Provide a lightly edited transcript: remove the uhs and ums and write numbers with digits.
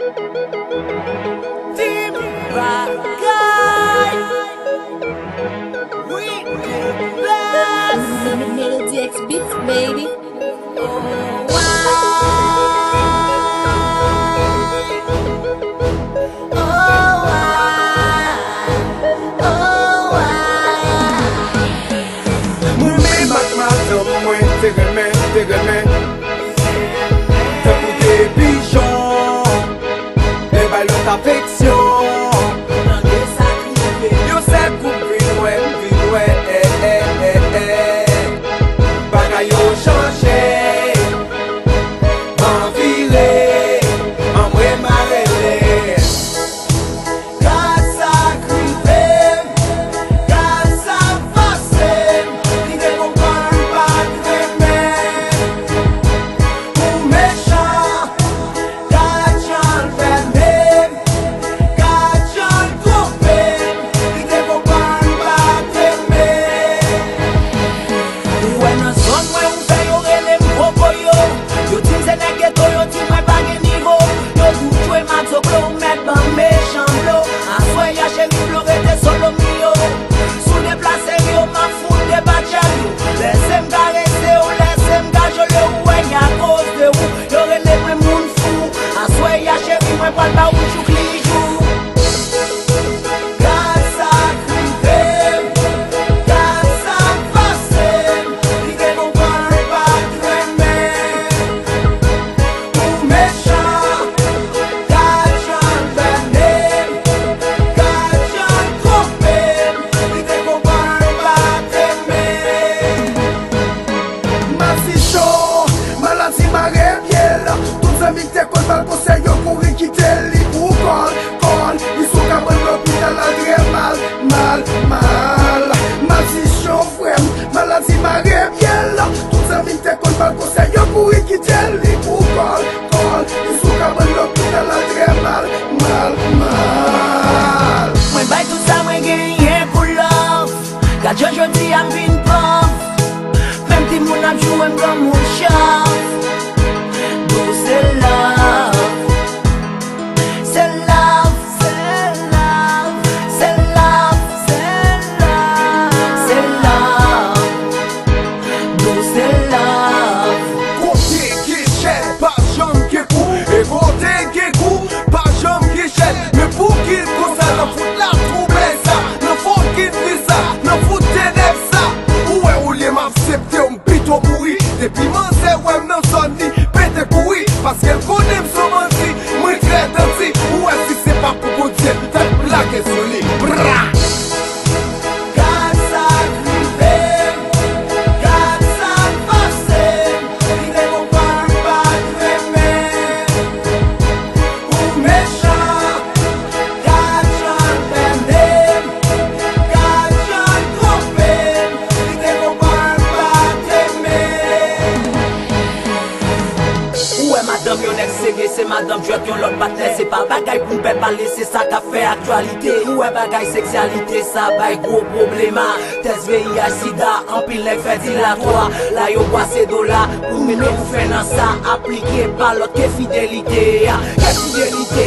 Team Bagay, we bless. Melody X Beats, baby. Te pou te pichon, te bay lot afeksyon. Yo se koup vinwen, bagay yo chanje, an vire, an mwen marele. Kad sa krive, kad sa pase, li de kompran pa kreme. Mwen bay tout sa mwen genye pou love. Ka jodi am vin pov. Mem ti moun ap jwem gom moun chav. Do se love, se love, se love, se love, se love, se love. Do se love. Kote ki chen, pa jom ki kou. E kote ki kou, pa jom ki chen. Me pou ki konsa, nan fout la trouble sa. Nan fout ki visa, nan fout teneb sa. Ouwe ou li m'aksepte ou m'pito mouri. Depi man se wèm nan son ni, pete koui. Paske l konem son manti, mwen kretan si. Ouwe si se pa pou koutye, tek plake soli. Bra! Madame yon ex sege, se madame jwet yon lot batne. Se pa bagay pou mpe pale, se sa ka fe aktualite. Ouwe bagay seksualite, sa bay gros problema. Tes VIH sida, anpil nek fe dilatwa. La yo boase do la, pou mene pou fe nan sa. Aplike balot ke fidelite. Ke fidelite,